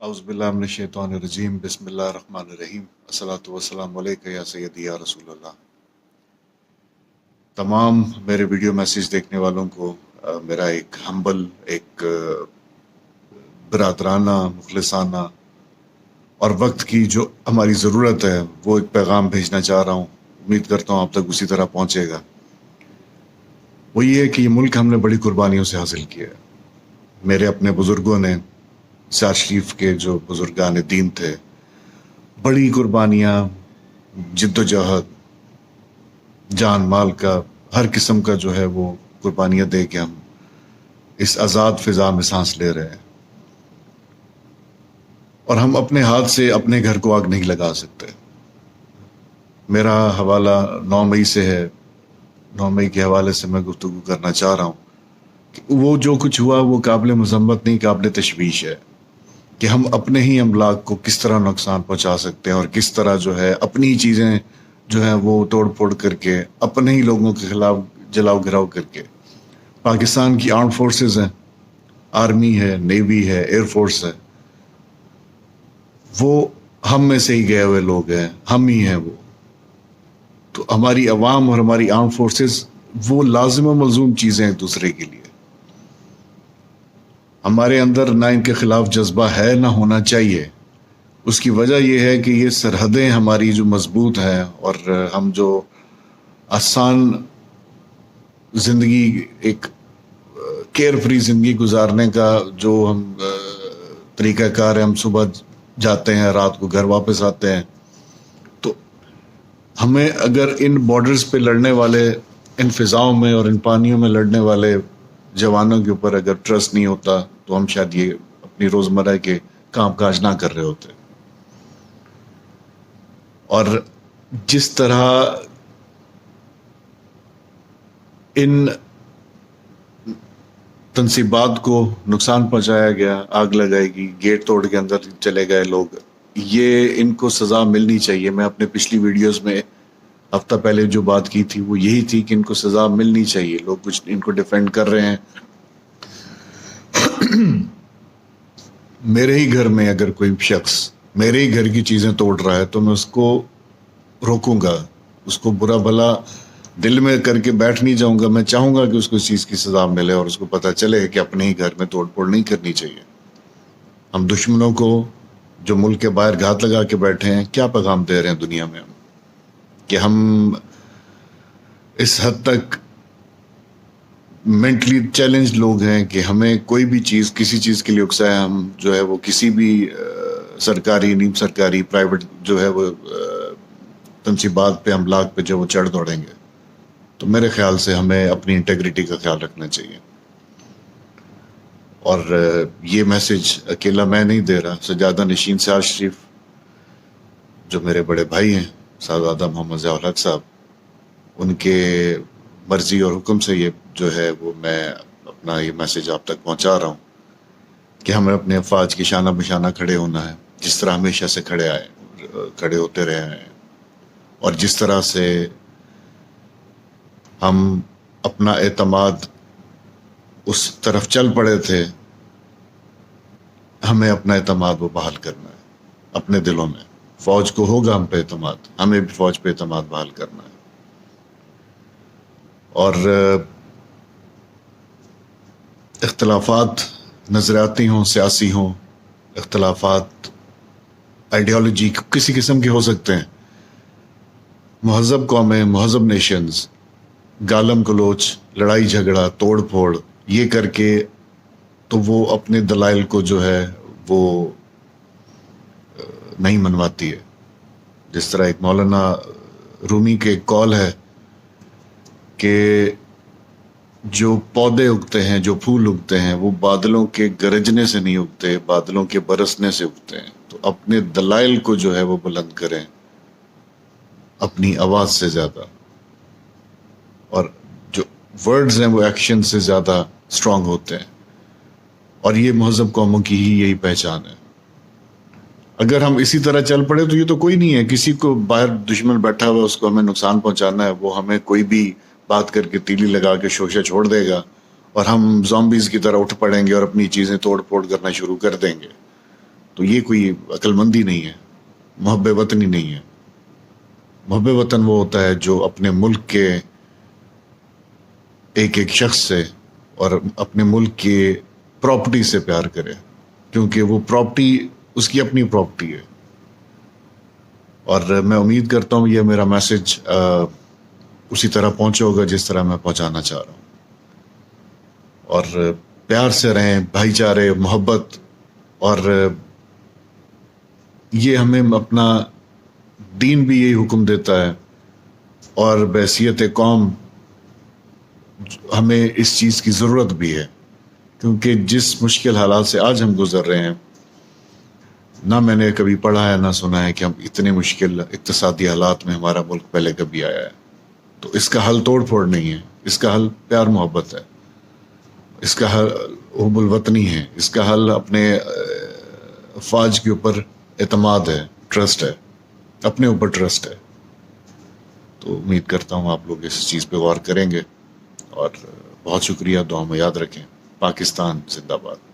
औज़ुबिल्लाहिमिनश्शैतानिर्रजीम बिस्मिल्लाहिर्रहमानिर्रहीम अस्सलातु वस्सलामु अलैका या सय्यदी या रसूल अल्लाह। तमाम मेरे वीडियो मैसेज देखने वालों को मेरा एक हम्बल एक बरादराना मुखलिसाना और वक्त की जो हमारी ज़रूरत है वो एक पैगाम भेजना चाह रहा हूँ। उम्मीद करता हूँ आप तक उसी तरह पहुँचेगा। वो ये है कि ये मुल्क हमने बड़ी कुर्बानियों से हासिल किया है। मेरे अपने बुज़ुर्गों ने सार शरीफ के जो बुज़ुर्गान दीन थे, बड़ी कुर्बानियाँ, जिद्दोजहद, जान माल का हर किस्म का जो है वो कुर्बानियाँ दे के हम इस आज़ाद फ़िज़ा में सांस ले रहे हैं। और हम अपने हाथ से अपने घर को आग नहीं लगा सकते। मेरा हवाला 9 मई से है। 9 मई के हवाले से मैं गुफ्तगू करना चाह रहा हूँ कि वो जो कुछ हुआ वो काबिल मज़म्मत नहीं, काबिल तशवीश है कि हम अपने ही अमलाक को किस तरह नुकसान पहुँचा सकते हैं और किस तरह जो है अपनी चीज़ें जो है वो तोड़ फोड़ करके अपने ही लोगों के खिलाफ जलाओ गिराव करके। पाकिस्तान की आर्म फोर्सेस हैं, आर्मी है, नेवी है, एयर फोर्स है, वो हम में से ही गए हुए लोग हैं, हम ही हैं वो। तो हमारी अवाम और हमारी आर्म फोर्सेस वो लाजिम व मलजूम चीज़ें एक दूसरे के लिए। हमारे अंदर ना इनके खिलाफ जज्बा है ना होना चाहिए। उसकी वजह यह है कि ये सरहदें हमारी जो मजबूत हैं और हम जो आसान ज़िंदगी एक केयर फ्री ज़िंदगी गुजारने का जो हम तरीक़ाकार है, हम सुबह जाते हैं, रात को घर वापस आते हैं, तो हमें अगर इन बॉर्डर्स पे लड़ने वाले, इन फ़िज़ाओं में और इन पानियों में लड़ने वाले जवानों के ऊपर अगर ट्रस्ट नहीं होता तो हम शायद ये अपनी रोज़मर्रा के काम काज ना कर रहे होते। और जिस तरह इन तनसीबात को नुकसान पहुंचाया गया, आग लगाएगी, गेट तोड़ के अंदर चले गए लोग, ये इनको सज़ा मिलनी चाहिए। मैं अपने पिछली वीडियोस में हफ्ता पहले जो बात की थी वो यही थी कि इनको सज़ा मिलनी चाहिए। लोग कुछ इनको डिफेंड कर रहे हैं। मेरे ही घर में अगर कोई शख्स मेरे ही घर की चीज़ें तोड़ रहा है तो मैं उसको रोकूंगा, उसको बुरा भला दिल में करके बैठ नहीं जाऊंगा। मैं चाहूंगा कि उसको इस चीज़ की सज़ा मिले और उसको पता चले कि अपने ही घर में तोड़ फोड़ नहीं करनी चाहिए। हम दुश्मनों को जो मुल्क के बाहर घात लगा के बैठे हैं क्या पैगाम दे रहे हैं दुनिया में, हम कि हम इस हद तक मेंटली चैलेंज लोग हैं कि हमें कोई भी चीज़, किसी चीज़ के लिए उकसाए हम जो है वो किसी भी सरकारी, नीम सरकारी, प्राइवेट जो है वो तनसीबात पे, अमलाक पे जो वो चढ़ दौड़ेंगे। तो मेरे ख्याल से हमें अपनी इंटेग्रिटी का ख्याल रखना चाहिए। और ये मैसेज अकेला मैं नहीं दे रहा, सज्जादा नशीन सार शरीफ जो मेरे बड़े भाई हैं, साहबजादा मोहम्मद ज़ियाउल हक साहब, उनके मर्ज़ी और हुक्म से ये जो है वो मैं अपना ये मैसेज आप तक पहुंचा रहा हूँ कि हमें अपने अफवाज की शाना बशाना खड़े होना है, जिस तरह हमेशा से खड़े होते रहे हैं। और जिस तरह से हम अपना एतमाद उस तरफ चल पड़े थे, हमें अपना एतमाद वो बहाल करना है अपने दिलों में। फ़ौज को होगा हम पे एतमाद, हमें भी फ़ौज पे एतमाद बहाल करना है। और इख्तलाफात नज़रियाती हों, सियासी हों, इख्तलाफात आइडियोलॉजी किसी किस्म के हो सकते हैं। महज़ब कौमें, महज़ब नेशंस गालम गलोच, लड़ाई झगड़ा, तोड़ फोड़ ये करके तो वो अपने दलाइल को जो है वो नहीं मनवाती है। जिस तरह एक मौलाना रूमी के कॉल है कि जो पौधे उगते हैं, जो फूल उगते हैं, वो बादलों के गरजने से नहीं उगते, बादलों के बरसने से उगते हैं। तो अपने दलाइल को जो है वो बुलंद करें अपनी आवाज़ से ज़्यादा, और जो वर्ड्स हैं वो एक्शन से ज़्यादा स्ट्रांग होते हैं। और ये महज़ब कौमों की ही यही पहचान है। अगर हम इसी तरह चल पड़े तो ये तो कोई नहीं है, किसी को बाहर दुश्मन बैठा हुआ उसको हमें नुकसान पहुंचाना है, वो हमें कोई भी बात करके तीली लगा के शोशा छोड़ देगा और हम ज़ॉम्बीज़ की तरह उठ पड़ेंगे और अपनी चीज़ें तोड़ फोड़ करना शुरू कर देंगे। تو یہ کوئی عقل مندی نہیں ہے، محب وطنی نہیں ہے۔ محب وطن وہ ہوتا ہے جو اپنے ملک کے ایک ایک شخص سے اور اپنے ملک کی پراپرٹی سے پیار کرے، کیونکہ وہ پراپرٹی اس کی اپنی پراپرٹی ہے۔ اور میں امید کرتا ہوں یہ میرا میسج اسی طرح پہنچا ہوگا جس طرح میں پہنچانا چاہ رہا ہوں۔ اور پیار سے رہیں، بھائی چارے، محبت، اور یہ ہمیں اپنا دین بھی یہی حکم دیتا ہے، اور بحیثیت قوم ہمیں اس چیز کی ضرورت بھی ہے، کیونکہ جس مشکل حالات سے آج ہم گزر رہے ہیں، نہ میں نے کبھی پڑھا ہے نہ سنا ہے کہ ہم اتنے مشکل اقتصادی حالات میں ہمارا ملک پہلے کبھی آیا ہے۔ تو اس کا حل توڑ پھوڑ نہیں ہے، اس کا حل پیار محبت ہے، اس کا حل حب الوطنی ہے، اس کا حل اپنے افواج کے اوپر اعتماد ہے، ٹرسٹ ہے، اپنے اوپر ٹرسٹ ہے۔ تو امید کرتا ہوں آپ لوگ اس چیز پہ غور کریں گے، اور بہت شکریہ، دعا میں یاد رکھیں۔ پاکستان زندہ باد۔